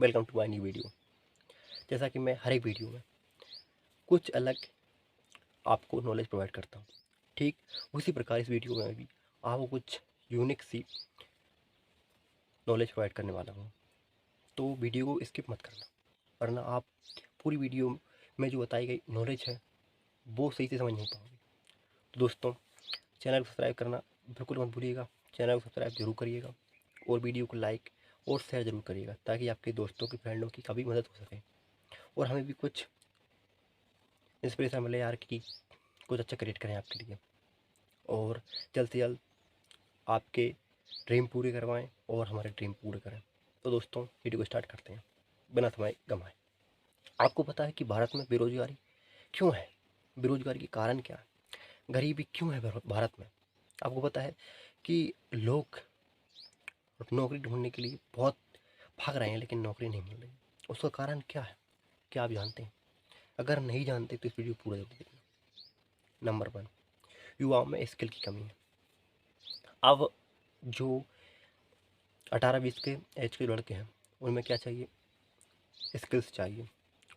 Welcome to my new video. जैसा कि मैं हर एक वीडियो में कुछ अलग आपको नॉलेज प्रोवाइड करता हूँ, ठीक उसी प्रकार इस वीडियो में भी आपको कुछ यूनिक सी नॉलेज प्रोवाइड करने वाला हूँ। तो वीडियो को स्किप मत करना, वरना आप पूरी वीडियो में जो बताई गई नॉलेज है वो सही से समझ नहीं पाओगे। तो दोस्तों, चैनल को सब्सक्राइब करना बिल्कुल मत भूलिएगा। चैनल को सब्सक्राइब जरूर करिएगा और वीडियो को लाइक और शेयर ज़रूर करिएगा, ताकि आपके दोस्तों की फ्रेंडों की कभी मदद हो सके और हमें भी कुछ इंस्पिरेशन मिले यार कि कुछ अच्छा क्रिएट करें आपके लिए और जल्द से जल्द आपके ड्रीम पूरे करवाएं और हमारे ड्रीम पूरे करें। तो दोस्तों, वीडियो को स्टार्ट करते हैं बिना समय गंवाए। आपको पता है कि भारत में बेरोजगारी क्यों है? बेरोजगारी के कारण क्या है? गरीबी क्यों है भारत में? आपको पता है कि लोग नौकरी ढूंढने के लिए बहुत भाग रहे हैं, लेकिन नौकरी नहीं मिल रही। उसका कारण क्या है? क्या आप जानते हैं? अगर नहीं जानते तो इस वीडियो पूरा जरूर देखना। नंबर 1, युवाओं में स्किल की कमी है। अब जो 18-20 के एज के लड़के हैं, उनमें क्या चाहिए? स्किल्स चाहिए।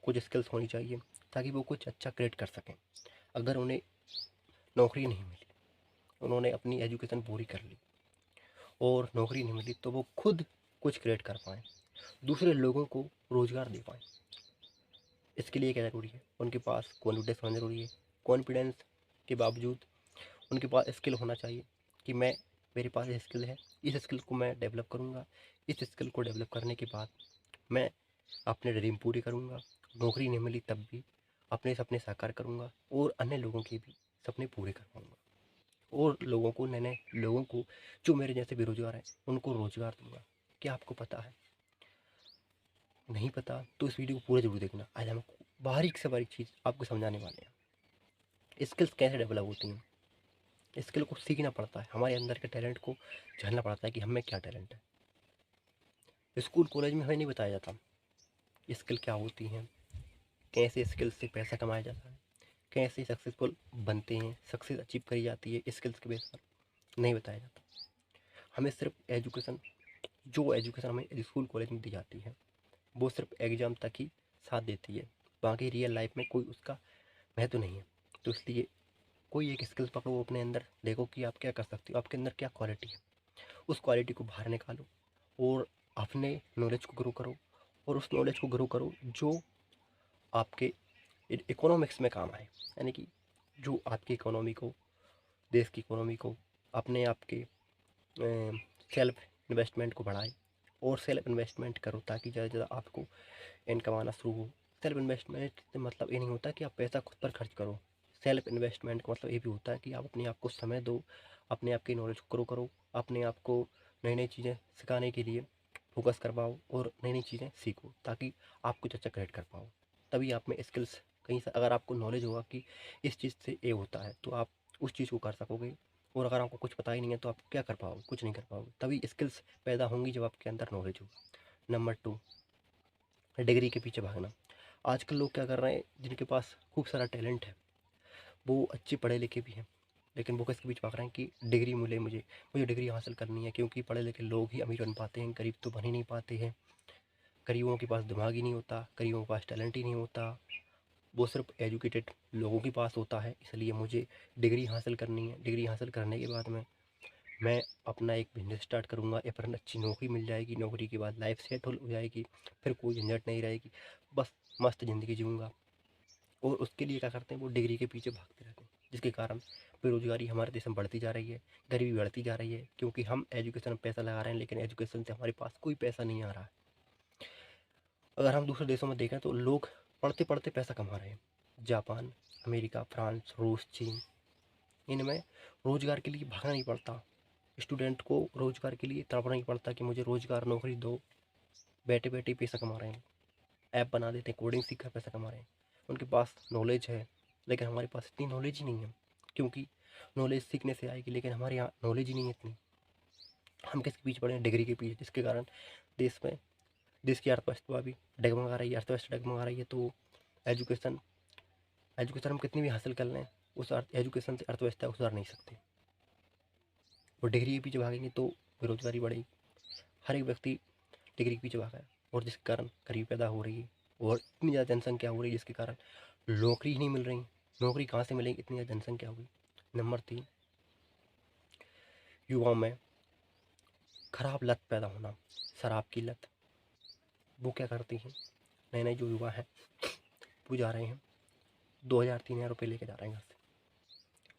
कुछ स्किल्स होनी चाहिए ताकि वो कुछ अच्छा क्रिएट कर सकें। अगर उन्हें नौकरी नहीं मिली, उन्होंने अपनी एजुकेशन पूरी कर ली और नौकरी नहीं मिली, तो वो खुद कुछ क्रिएट कर पाएँ, दूसरे लोगों को रोज़गार दे पाएँ। इसके लिए क्या ज़रूरी है? उनके पास कॉन्फिडेंस होना ज़रूरी है। कॉन्फिडेंस के बावजूद उनके पास स्किल होना चाहिए कि मेरे पास ये स्किल है, इस स्किल को मैं डेवलप करूँगा। इस स्किल को डेवलप करने के बाद मैं अपने ड्रीम पूरे करूँगा। नौकरी नहीं मिली तब भी अपने सपने साकार करूँगा और अन्य लोगों के भी सपने पूरे करवाऊँगा और लोगों को, नए नए लोगों को जो मेरे जैसे बेरोजगार हैं, उनको रोजगार दूंगा। क्या आपको पता है? नहीं पता तो इस वीडियो को पूरा जरूर देखना। आज हम बारीक से बारीक चीज़ आपको समझाने वाले हैं। स्किल्स कैसे डेवलप होती हैं? स्किल को सीखना पड़ता है, हमारे अंदर के टैलेंट को जानना पड़ता है कि हमें क्या टैलेंट है। स्कूल कॉलेज में हमें नहीं बताया जाता स्किल क्या होती हैं, कैसे स्किल से पैसा कमाया जाता है, कैसे सक्सेसफुल बनते हैं, सक्सेस अचीव करी जाती है स्किल्स के बेस पर। नहीं बताया जाता। हमें सिर्फ एजुकेशन, जो एजुकेशन हमें स्कूल कॉलेज में दी जाती है, वो सिर्फ एग्ज़ाम तक ही साथ देती है। बाकी रियल लाइफ में कोई उसका महत्व नहीं है। तो इसलिए कोई एक स्किल पकड़ो अपने अंदर, देखो कि आप क्या कर सकते हो, आपके अंदर क्या क्वालिटी है। उस क्वालिटी को बाहर निकालो और अपने नॉलेज को ग्रो करो और उस नॉलेज को ग्रो करो जो आपके इकोनॉमिक्स में काम आए। यानी कि जो आपकी इकोनॉमी को, देश की इकोनॉमी को, अपने आप के सेल्फ इन्वेस्टमेंट को बढ़ाए और सेल्फ इन्वेस्टमेंट करो ताकि ज़्यादा से ज़्यादा आपको इनकम आना शुरू हो। सेल्फ इन्वेस्टमेंट से मतलब ये नहीं होता कि आप पैसा खुद पर खर्च करो। सेल्फ इन्वेस्टमेंट का मतलब ये भी होता है कि आप अपने आप को समय दो, अपने आप की नॉलेज को ग्रो करो, अपने आप को नई नई चीज़ें सिखाने के लिए फोकस करवाओ और नई नई चीज़ें सीखो ताकि आप कुछ अच्छा क्रिएट कर पाओ। तभी आप में स्किल्स कहीं से, अगर आपको नॉलेज होगा कि इस चीज़ से ये होता है तो आप उस चीज़ को कर सकोगे। और अगर आपको कुछ पता ही नहीं है तो आप क्या कर पाओगे? कुछ नहीं कर पाओगे। तभी स्किल्स पैदा होंगी जब आपके अंदर नॉलेज होगा। नंबर 2, डिग्री के पीछे भागना। आजकल लोग क्या कर रहे हैं, जिनके पास खूब सारा टैलेंट है, वो अच्छे पढ़े लिखे भी हैं, लेकिन वो किसके पीछे भाग रहे हैं कि डिग्री मिले मुझे, मुझे डिग्री हासिल करनी है। क्योंकि पढ़े लिखे लोग ही अमीर बन पाते हैं, गरीब तो बन ही नहीं पाते हैं। गरीबों के पास दिमाग ही नहीं होता, गरीबों के पास टैलेंट ही नहीं होता, वो सिर्फ एजुकेटेड लोगों के पास होता है। इसलिए मुझे डिग्री हासिल करनी है। डिग्री हासिल करने के बाद मैं अपना एक बिजनेस स्टार्ट करूँगा या फिर अच्छी नौकरी मिल जाएगी, नौकरी के बाद लाइफ सेट हो जाएगी, फिर कोई झंझट नहीं रहेगी, बस मस्त ज़िंदगी जीऊँगा। और उसके लिए क्या करते हैं, वो डिग्री के पीछे भागते रहते हैं, जिसके कारण बेरोजगारी हमारे देश में बढ़ती जा रही है, गरीबी बढ़ती जा रही है। क्योंकि हम एजुकेशन में पैसा लगा रहे हैं, लेकिन एजुकेशन से हमारे पास कोई पैसा नहीं आ रहा है। अगर हम दूसरे देशों में देखें तो लोग पढ़ते पढ़ते पैसा कमा रहे हैं। जापान, अमेरिका, फ्रांस, रूस, चीन, इनमें रोज़गार के लिए भागना नहीं पड़ता। स्टूडेंट को रोज़गार के लिए तड़पना नहीं पड़ता कि मुझे रोज़गार, नौकरी दो। बैठे बैठे ही पैसा कमा रहे हैं, ऐप बना देते हैं, कोडिंग सीख कर पैसा कमा रहे हैं। उनके पास नॉलेज है, लेकिन हमारे पास इतनी नॉलेज ही नहीं है। क्योंकि नॉलेज सीखने से आएगी, लेकिन हमारे यहाँ नॉलेज ही नहीं है इतनी। हम किसके पीछे पड़े हैं? डिग्री के पीछे, जिसके कारण देश में, देश की अर्थव्यवस्था भी डगमगा रही है। अर्थव्यवस्था डगमगा रही है तो एजुकेशन एजुकेशन हम कितनी भी हासिल कर लें, उस एजुकेशन से अर्थव्यवस्था को सुधार नहीं सकते। और डिग्री के पीछे भागेंगे तो बेरोजगारी बढ़ेगी। हर एक व्यक्ति डिग्री के पीछे भागा है। और जिसके कारण गरीबी पैदा हो रही है और इतनी ज़्यादा जनसंख्या हो रही है जिसके कारण नौकरी ही नहीं मिल रही। नौकरी कहाँ से मिलेगी, इतनी ज़्यादा जनसंख्या हो गई। नंबर 3, युवाओं में खराब लत पैदा होना, शराब की लत। वो क्या करती हैं, नए नए जो युवा हैं वो जा रहे हैं 2000-3000 रुपये लेके जा रहे हैं घर से,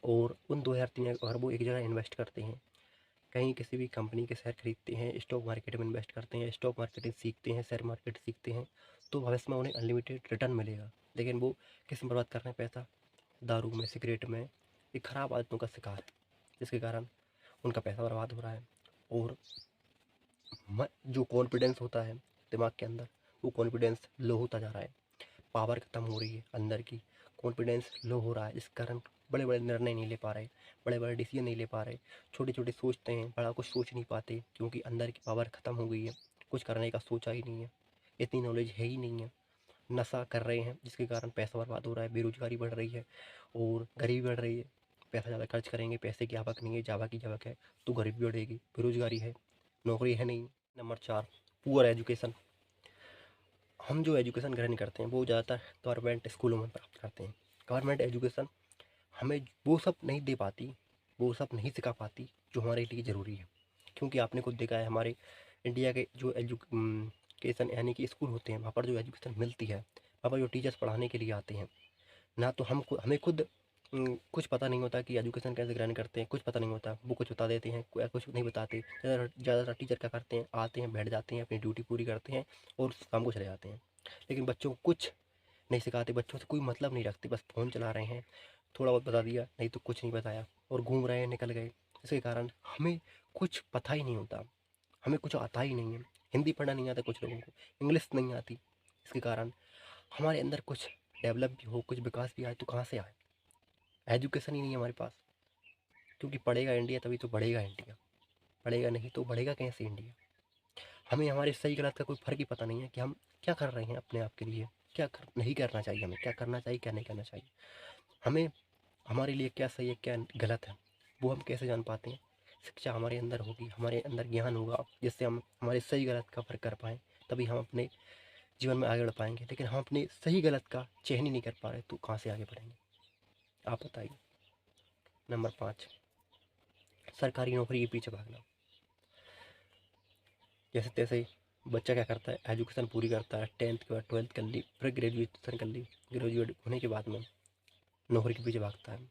और उन 2000-3000 अगर वो एक जगह इन्वेस्ट करते हैं, कहीं किसी भी कंपनी के शेयर खरीदते हैं, स्टॉक मार्केट में इन्वेस्ट करते हैं, स्टॉक मार्केटिंग सीखते हैं, शेयर मार्केट सीखते हैं, तो भविष्य में उन्हें अनलिमिटेड रिटर्न मिलेगा। लेकिन वो किस में बर्बाद कर रहे हैं पैसा, दारू में, सिगरेट में, ये खराब आदतों का शिकार है, जिसके कारण उनका पैसा बर्बाद हो रहा है। और जो कॉन्फिडेंस होता है दिमाग के अंदर, वो कॉन्फिडेंस लो होता जा रहा है, पावर खत्म हो रही है अंदर की, कॉन्फिडेंस लो हो रहा है, इस कारण बड़े बड़े निर्णय नहीं ले पा रहे, बड़े बड़े डिसीजन नहीं ले पा रहे, छोटे छोटे सोचते हैं, बड़ा कुछ सोच नहीं पाते, क्योंकि अंदर की पावर खत्म हो गई है, कुछ करने का सोचा ही नहीं है, इतनी नॉलेज है ही नहीं है। नशा कर रहे हैं जिसके कारण पैसा बर्बाद हो रहा है, बेरोजगारी बढ़ रही है और गरीबी बढ़ रही है। पैसा ज़्यादा खर्च करेंगे, पैसे की आवक नहीं है, जावा की आवक है, तो गरीबी बढ़ेगी, बेरोजगारी है, नौकरी है नहीं। Number 4, poor education. हम जो एजुकेशन ग्रहण करते हैं वो ज़्यादातर गवर्नमेंट स्कूलों में प्राप्त करते हैं। गवर्नमेंट एजुकेशन हमें वो सब नहीं दे पाती, वो सब नहीं सिखा पाती जो हमारे लिए ज़रूरी है, क्योंकि आपने खुद देखा है हमारे इंडिया के जो एजुकेशन यानी कि स्कूल होते हैं, वहाँ पर जो एजुकेशन मिलती है, वहाँ पर जो टीचर्स पढ़ाने के लिए आते हैं ना, तो हमें खुद कुछ पता नहीं होता कि एजुकेशन कैसे ग्रहण करते हैं, कुछ पता नहीं होता, वो कुछ बता देते हैं, कुछ नहीं बताते। ज़्यादातर टीचर क्या करते हैं, आते हैं, बैठ जाते हैं, अपनी ड्यूटी पूरी करते हैं और काम को चले जाते हैं, लेकिन बच्चों को कुछ नहीं सिखाते, बच्चों से कोई मतलब नहीं रखते, बस फ़ोन चला रहे हैं, थोड़ा बहुत बता दिया, नहीं तो कुछ नहीं बताया और घूम रहे हैं, निकल गए। इसके कारण हमें कुछ पता ही नहीं होता, हमें कुछ आता ही नहीं है। हिंदी पढ़ना नहीं आता कुछ लोगों को, इंग्लिश नहीं आती, इसके कारण हमारे अंदर कुछ डेवलप भी हो, कुछ विकास भी आए तो कहाँ से आए, एजुकेशन ही नहीं है हमारे पास। क्योंकि पढ़ेगा इंडिया तभी तो बढ़ेगा इंडिया, पढ़ेगा नहीं तो बढ़ेगा कैसे इंडिया। हमें हमारे सही गलत का कोई फ़र्क ही पता नहीं है कि हम क्या कर रहे हैं अपने आप के लिए, नहीं करना चाहिए, हमें क्या करना चाहिए, क्या नहीं करना चाहिए। हमें हमारे लिए क्या सही है, क्या गलत है, वो हम कैसे जान पाते हैं। शिक्षा हमारे अंदर होगी, हमारे अंदर ज्ञान होगा, जिससे हम हमारे सही गलत का फ़र्क कर पाएँ, तभी हम अपने जीवन में आगे बढ़ पाएंगे। लेकिन हम अपने सही गलत का चयन ही नहीं कर पा रहे तो कहाँ से आगे बढ़ेंगे, आप बताइए। नंबर 5, सरकारी नौकरी के पीछे भागना। जैसे तैसे बच्चा क्या करता है, एजुकेशन पूरी करता है, 10th के बाद 12th कर ली, फिर ग्रेजुएशन कर ली, ग्रेजुएट होने के बाद में नौकरी के पीछे भागता है।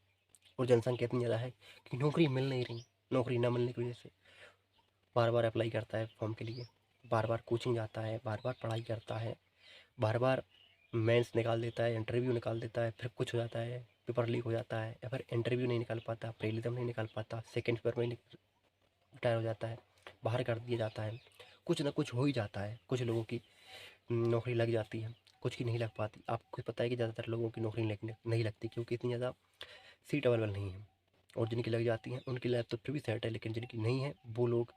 और जनसंख्या इतनी ज़्यादा है कि नौकरी मिल नहीं रही, नौकरी ना मिलने की वजह से बार बार अप्लाई करता है फॉर्म के लिए, बार बार कोचिंग जाता है, बार बार पढ़ाई करता है, बार बार मेंस निकाल देता है, इंटरव्यू निकाल देता है, फिर कुछ हो जाता है, पेपर लीक हो जाता है, या फिर इंटरव्यू नहीं निकाल पाता, प्रीलिम नहीं निकाल पाता, सेकंड पेपर में रिटायर हो जाता है, बाहर कर दिया जाता है, कुछ ना कुछ हो ही जाता है। कुछ लोगों की नौकरी लग जाती है, कुछ की नहीं लग पाती। आपको पता है कि ज़्यादातर लोगों की नौकरी नहीं लगती, क्योंकि इतनी ज़्यादा सीट अवेलेबल नहीं है, और जिनकी लग जाती हैं उनकी लाइफ तो फिर भी सेट है, लेकिन जिनकी नहीं है वो लोग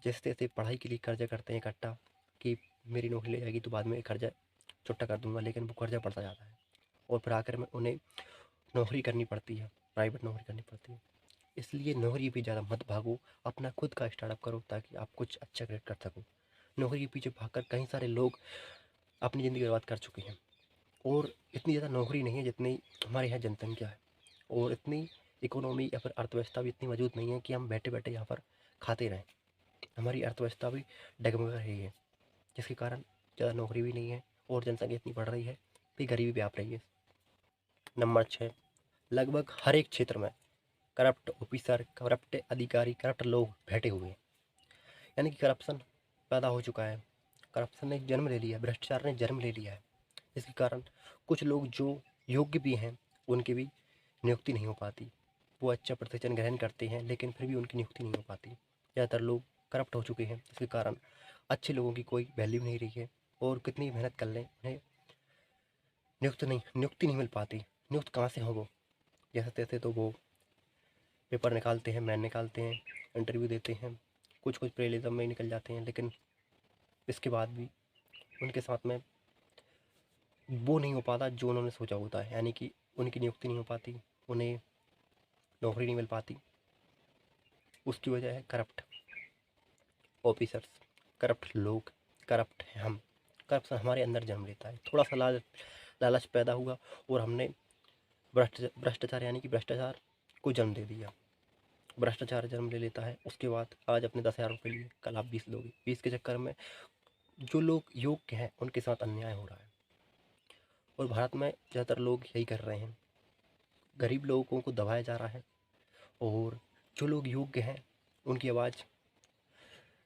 जैसे तैसे पढ़ाई के लिए कर्जा करते हैं इकट्ठा, कि मेरी नौकरी ले जाएगी तो बाद में कर्जा छुट्टा कर दूंगा, लेकिन वो कर्जा बढ़ता जाता है और फिर आकर में उन्हें नौकरी करनी पड़ती है, प्राइवेट नौकरी करनी पड़ती है। इसलिए नौकरी पे ज़्यादा मत भागो, अपना खुद का स्टार्टअप करो ताकि आप कुछ अच्छा क्रिएट कर सको। नौकरी के पीछे भागकर कई सारे लोग अपनी ज़िंदगी बर्बाद कर चुके हैं, और इतनी ज़्यादा नौकरी नहीं है जितनी हमारे यहाँ जनसंख्या है, और इतनी इकोनॉमी या फिर अर्थव्यवस्था भी इतनी मौजूद नहीं है कि हम बैठे बैठे यहाँ पर खाते रहें। हमारी अर्थव्यवस्था भी डगमगा रही है, जिसके कारण ज़्यादा नौकरी भी नहीं है और जनसंख्या इतनी बढ़ रही है, फिर गरीबी भी व्याप रही है। नंबर 6, लगभग हर एक क्षेत्र में करप्ट ऑफिसर, करप्ट अधिकारी, करप्ट लोग बैठे हुए हैं, यानी कि करप्शन पैदा हो चुका है, करप्शन ने जन्म ले लिया है, भ्रष्टाचार ने जन्म ले लिया है। इसके कारण कुछ लोग जो योग्य भी हैं उनकी भी नियुक्ति नहीं हो पाती। वो अच्छा प्रतिष्ठित ग्रहण करते हैं लेकिन फिर भी उनकी नियुक्ति नहीं हो पाती। ज़्यादातर लोग करप्ट हो चुके हैं, जिसके कारण अच्छे लोगों की कोई वैल्यू नहीं रही है, और कितनी मेहनत कर लें उन्हें नियुक्ति नहीं मिल पाती। नियुक्त कहाँ से हो वो, जैसे तैसे तो वो पेपर निकालते हैं, मैन निकालते हैं, इंटरव्यू देते हैं, कुछ कुछ प्रीलिम में ही निकल जाते हैं, लेकिन इसके बाद भी उनके साथ में वो नहीं हो पाता जो उन्होंने सोचा होता है, यानी कि उनकी नियुक्ति नहीं हो पाती, उन्हें नौकरी नहीं मिल पाती। उसकी वजह है करप्ट ऑफिसर्स, करप्ट लोग, करप्ट हैं हम। करप्शन हमारे अंदर जन्म लेता है। थोड़ा सा लालच पैदा हुआ और हमने भ्रष्टाचार यानी कि भ्रष्टाचार को जन्म दे दिया। भ्रष्टाचार जन्म ले लेता है, उसके बाद आज अपने 10,000 रुपये लिए, कल आप 20 लोगे। 20 के चक्कर में जो लोग योग्य हैं उनके साथ अन्याय हो रहा है। और भारत में ज़्यादातर लोग यही कर रहे हैं, गरीब लोगों को दबाया जा रहा है और जो लोग योग्य हैं उनकी आवाज़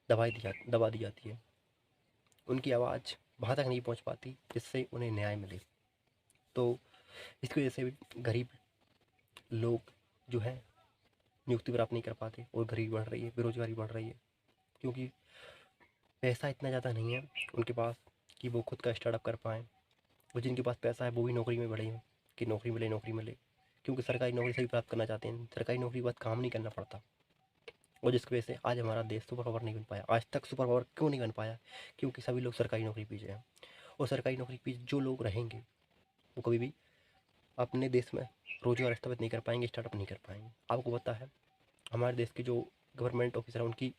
दबा दी जाती है। उनकी आवाज़ वहाँ तक नहीं पहुँच पाती जिससे उन्हें न्याय मिले। तो इसकी वजह से भी गरीब लोग जो हैं नियुक्ति प्राप्त नहीं कर पाते और गरीबी बढ़ रही है, बेरोजगारी बढ़ रही है, क्योंकि पैसा इतना ज़्यादा नहीं है उनके पास कि वो खुद का स्टार्टअप कर पाएँ। और जिनके पास पैसा है वो भी नौकरी में बढ़े हैं कि नौकरी मिले, क्योंकि सरकारी नौकरी सभी प्राप्त करना चाहते हैं। सरकारी नौकरी के बाद काम नहीं करना पड़ता, और जिसकी वजह से आज हमारा देश सुपर पावर नहीं बन पाया। आज तक सुपर पावर क्यों नहीं बन पाया? क्योंकि सभी लोग सरकारी नौकरी पीछे हैं, और सरकारी नौकरी पीछे जो लोग रहेंगे वो कभी भी अपने देश में रोजगार स्थापित नहीं कर पाएंगे, स्टार्टअप नहीं कर पाएंगे। आपको पता है हमारे देश के जो गवर्नमेंट ऑफिसर हैं उनकी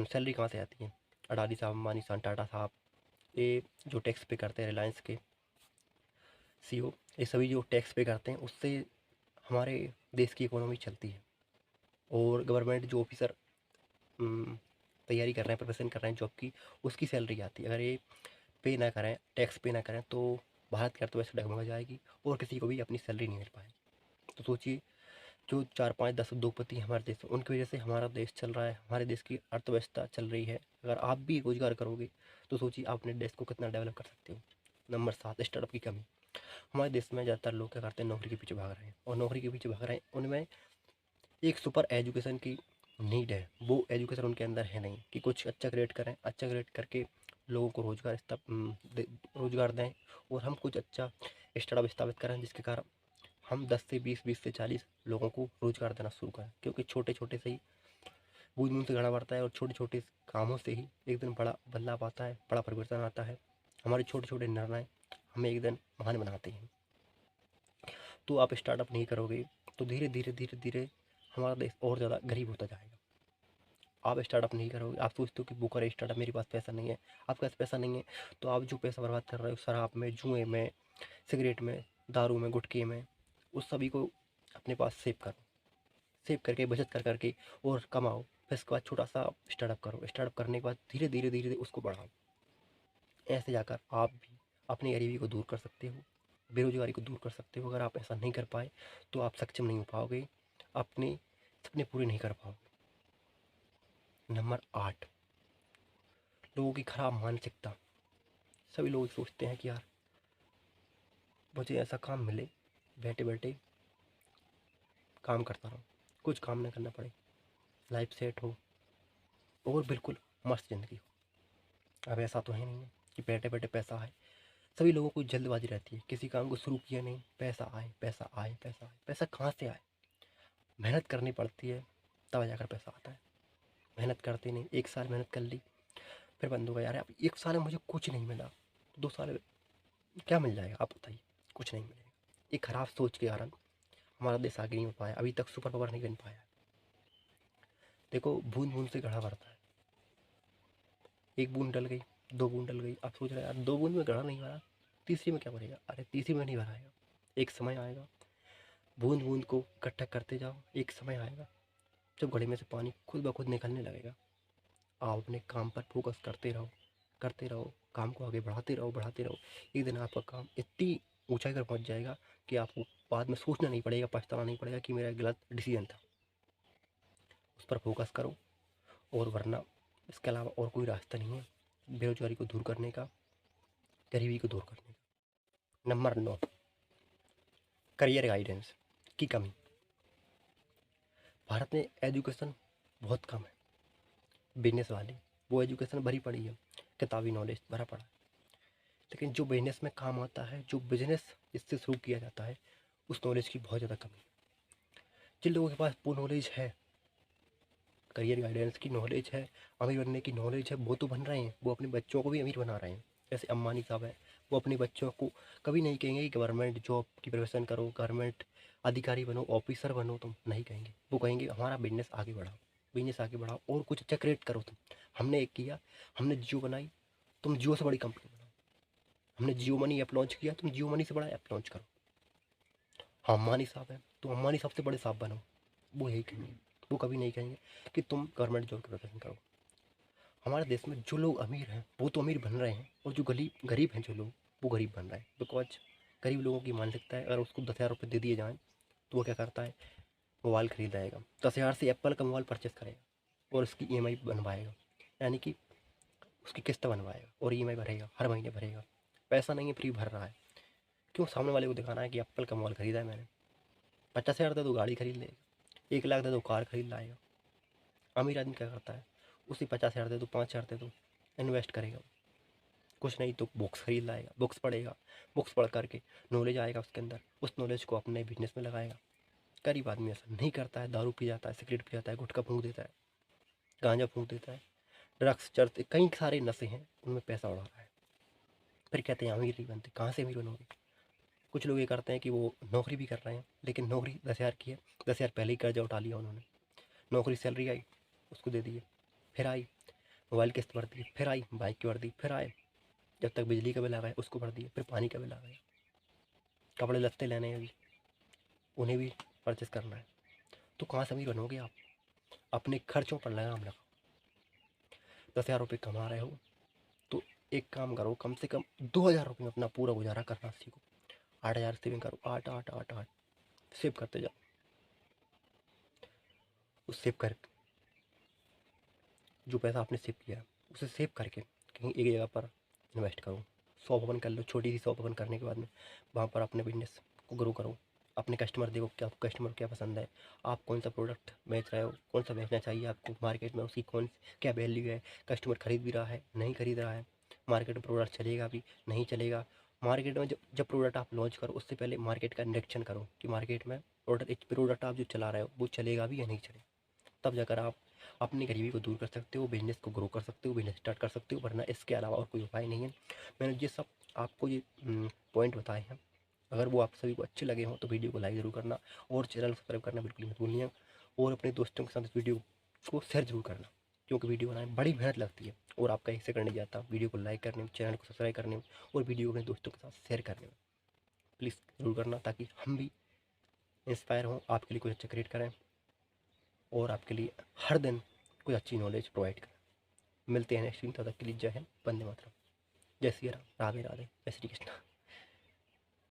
सैलरी कहाँ से आती है? अडानी साहब, अंबानी साहब, टाटा साहब, ये जो टैक्स पे करते हैं, रिलायंस के सीईओ, ये सभी जो टैक्स पे करते हैं उससे हमारे देश की इकोनॉमी चलती है। और गवर्नमेंट जो ऑफिसर तैयारी कर रहे हैं, प्रिपरेशन कर रहे हैं जॉब की, उसकी सैलरी आती है। अगर ये पे ना करें, टैक्स पे ना करें, तो भारत की अर्थव्यवस्था डगमगा जाएगी और किसी को भी अपनी सैलरी नहीं मिल पाएगी। तो सोचिए, जो 4, 5, 10 उद्योगपति हैं हमारे देश में, उनकी वजह से हमारा देश चल रहा है, हमारे देश की अर्थव्यवस्था चल रही है। अगर आप भी रोजगार करोगे तो सोचिए आप अपने देश को कितना डेवलप कर सकते हो। नंबर 7, स्टार्टअप की कमी। हमारे देश में ज़्यादातर लोग क्या करते हैं, नौकरी के पीछे भाग रहे हैं, और नौकरी के पीछे भाग रहे हैं, उनमें एक सुपर एजुकेशन की नीड है। वो एजुकेशन उनके अंदर है नहीं कि कुछ अच्छा क्रिएट करें, अच्छा क्रिएट करके लोगों को रोजगार दें, और हम कुछ अच्छा स्टार्टअप स्थापित करें जिसके कारण हम 10 से 20, 20 से 40 लोगों को रोजगार देना शुरू करें। क्योंकि छोटे छोटे से ही बूंद बूंद से घड़ा भरता है, और छोटे छोटे कामों से ही एक दिन बड़ा बदलाव आता है, बड़ा परिवर्तन आता है। हमारे छोटे छोटे निर्णय हमें एक दिन महान बनाते हैं। तो आप स्टार्टअप नहीं करोगे तो धीरे धीरे धीरे धीरे हमारा देश और ज़्यादा गरीब होता जाएगा। आप स्टार्टअप नहीं करोगे, आप सोचते हो कि वो करे स्टार्टअप, मेरे पास पैसा नहीं है। आपके पास पैसा नहीं है तो आप जो पैसा बर्बाद कर रहे हो शराब में, जुए में, सिगरेट में, दारू में, गुटखे में, उस सभी को अपने पास सेव करो। सेव करके, बचत कर करके और कमाओ। फिर इसके बाद छोटा सा स्टार्टअप करो। स्टार्टअप करने के बाद धीरे धीरे धीरे धीरे उसको बढ़ाओ। ऐसे जाकर आप भी अपनी गरीबी को दूर कर सकते हो, बेरोजगारी को दूर कर सकते हो। अगर आप ऐसा नहीं कर पाए तो आप सक्षम नहीं हो पाओगे, अपने सपने पूरे नहीं कर पाओगे। नंबर 8, लोगों की खराब मानसिकता। सभी लोग सोचते हैं कि यार मुझे ऐसा काम मिले, बैठे बैठे काम करता रहूँ, कुछ काम नहीं करना पड़े, लाइफ सेट हो और बिल्कुल मस्त ज़िंदगी हो। अब ऐसा तो है नहीं है कि बैठे बैठे पैसा आए। सभी लोगों को जल्दबाजी रहती है, किसी काम को शुरू किया नहीं, पैसा आए, पैसा आए, पैसा आए। पैसा कहाँ से आए? मेहनत करनी पड़ती है, तब जाकर पैसा आता है। मेहनत करते नहीं, 1 साल मेहनत कर ली, फिर बंद हो गया। यार अब 1 साल में मुझे कुछ नहीं मिला, 2 साल में क्या मिल जाएगा? आप बताइए। कुछ नहीं मिलेगा। एक खराब सोच के कारण हमारा देश आगे नहीं बढ़ पाया, अभी तक सुपर पावर नहीं बन पाया। देखो, बूंद बूंद से घड़ा भरता है। एक बूंद डल गई, 2 बूंद डल गई, आप सोच रहे हैं यार 2 बूंद में घड़ा नहीं भरा, तीसरी में क्या भरेगा? अरे तीसरी में नहीं भराएगा, एक समय आएगा, बूंद बूंद को इकट्ठा करते जाओ, एक समय आएगा जब घड़े में से पानी खुद ब खुद निकलने लगेगा। आप अपने काम पर फोकस करते रहो, काम को आगे बढ़ाते रहो। एक दिन आपका काम इतनी ऊंचाई पर पहुंच जाएगा कि आपको बाद में सोचना नहीं पड़ेगा, पछताना नहीं पड़ेगा कि मेरा गलत डिसीजन था। उस पर फोकस करो, और वरना इसके अलावा और कोई रास्ता नहीं है बेरोजगारी को दूर करने का, गरीबी को दूर करने का। नंबर 9, करियर गाइडेंस की कमी। भारत में एजुकेशन बहुत कम है। बिजनेस वाली वो एजुकेशन भरी पड़ी है, किताबी नॉलेज भरा पड़ा है, लेकिन जो बिजनेस में काम आता है, जो बिजनेस इससे शुरू किया जाता है, उस नॉलेज की बहुत ज़्यादा कमी है। जिन लोगों के पास वो नॉलेज है, करियर गाइडेंस की नॉलेज है, अमीर बनने की नॉलेज है, वो तो बन रहे हैं, वो अपने बच्चों को भी अमीर बना रहे हैं। जैसे अंबानी साहब हैं, वो अपने बच्चों को कभी नहीं कहेंगे कि गवर्नमेंट जॉब की प्रिपरेशन करो, गवर्नमेंट अधिकारी बनो, ऑफिसर बनो, तुम नहीं कहेंगे। वो कहेंगे हमारा बिजनेस आगे बढ़ाओ, बिजनेस आगे बढ़ाओ और कुछ अच्छा क्रिएट करो तुम। हमने एक किया, हमने जियो बनाई, तुम जियो से बड़ी कंपनी बनाओ। हमने जियो मनी ऐप लॉन्च किया, तुम जियो मनी से बड़ा ऐप लॉन्च करो। हाँ, अंबानी साहब हैं, तुम अंबानी साहब से बड़े साहब बनो। वो यही कहेंगे, वो कभी नहीं कहेंगे कि तुम गवर्नमेंट जॉब की प्रिपरेशन करो। हमारे देश में जो लोग अमीर हैं वो तो अमीर बन रहे हैं, और जो गरीब हैं जो लोग, वो गरीब बन रहे हैं। बिकॉज गरीब लोगों की मानसिकता है, अगर उसको 10,000 रुपये दे दिए जाएँ तो वो क्या करता है, मोबाइल खरीद आएगा। 10,000 से एप्पल का मोबाइल परचेस करेगा और उसकी ईएमआई बनवाएगा, यानी कि उसकी किस्त बनवाएगा और ईएमआई भरेगा, हर महीने भरेगा। पैसा नहीं है, फ्री भर रहा है। क्यों? सामने वाले को दिखाना है कि एप्पल का मोबाइल खरीदा है मैंने। 50,000 दे दो गाड़ी खरीद लेगा, 1 लाख दे दो कार खरीद लाएगा। अमीर आदमी क्या करता है, उसी 50,000 दे दो, 5,000 दे दो, इन्वेस्ट करेगा। कुछ नहीं तो बुक्स खरीद लाएगा, बुक्स पढ़ेगा, बुक्स पढ़ करके नॉलेज आएगा उसके अंदर, उस नॉलेज को अपने बिजनेस में लगाएगा। गरीब आदमी ऐसा नहीं करता है, दारू पी जाता है, सिगरेट पी जाता है, गुटखा फूंक देता है, गांजा फूंक देता है, ड्रग्स चढ़ते, कई सारे नशे हैं, उनमें पैसा उड़ा रहा है। फिर कहते हैं अमीर नहीं बनते। कहाँ से अमीर बनोगे? कुछ लोग ये करते हैं कि वो नौकरी भी कर रहे हैं, लेकिन नौकरी 10,000 की है, 10,000 पहले ही कर्जा उठा लिया उन्होंने। नौकरी सैलरी आई, उसको दे दिए, फिर आई मोबाइल किस्त भर दी, फिर आई बाइक की भर दी, फिर आए जब तक बिजली का बिल आ गया उसको भर दिए, फिर पानी का बिल आ गया, कपड़े लत्ते लेने हैं अभी, उन्हें भी परचेस करना है। तो कहाँ से अमीर बनोगे आप? अपने खर्चों पर लगाम लगाओ। 10,000 रुपये कमा रहे हो तो एक काम करो, कम से कम 2,000 रुपये में अपना पूरा गुजारा करना सीखो। 8,000 सेविंग करो, 8 8 8 8 सेव करते जाओ। उस सेव कर, जो पैसा आपने सेव किया है उसे सेव करके कहीं एक जगह पर इन्वेस्ट करो। शॉप ओपन कर लो, छोटी सी शॉप ओपन करने के बाद में वहाँ पर अपने बिजनेस को ग्रो करो। अपने कस्टमर देखो, क्या कस्टमर क्या पसंद है, आप कौन सा प्रोडक्ट बेच रहे हो, कौन सा बेचना चाहिए आपको मार्केट में, उसकी कौन क्या वैल्यू है, कस्टमर खरीद भी रहा है नहीं खरीद रहा है, मार्केट में प्रोडक्ट चलेगा भी नहीं चलेगा। मार्केट में जब जब प्रोडक्ट आप लॉन्च करो उससे पहले मार्केट का निरीक्षण करो कि मार्केट में प्रोडक्ट आप जो चला रहे हो वो चलेगा भी या नहीं चलेगा। तब जाकर आप अपनी गरीबी को दूर कर सकते हो, बिजनेस को ग्रो कर सकते हो, बिजनेस स्टार्ट कर सकते हो, वरना इसके अलावा और कोई उपाय नहीं है। मैंने ये सब आपको ये पॉइंट बताए हैं, अगर वो आप सभी को अच्छे लगे हों तो वीडियो को लाइक ज़रूर करना और चैनल सब्सक्राइब करना बिल्कुल मत भूलिए, और अपने दोस्तों के साथ इस वीडियो को शेयर जरूर करना, क्योंकि वीडियो बनाने में बड़ी मेहनत लगती है और आपका एक सेकंड नहीं जाता वीडियो को लाइक करने में, चैनल को सब्सक्राइब करने में और वीडियो को अपने दोस्तों के साथ शेयर करने में। प्लीज़ ज़रूर करना, ताकि हम भी इंस्पायर हों, आपके लिए कुछ अच्छा क्रिएट करें और आपके लिए हर दिन कोई अच्छी नॉलेज प्रोवाइड करें। मिलते हैं नेक्स्ट दिन, तब तक के लिए जय हिंद, वंदे मातरम, जय श्री राम, राधे राधे, जय श्री कृष्ण।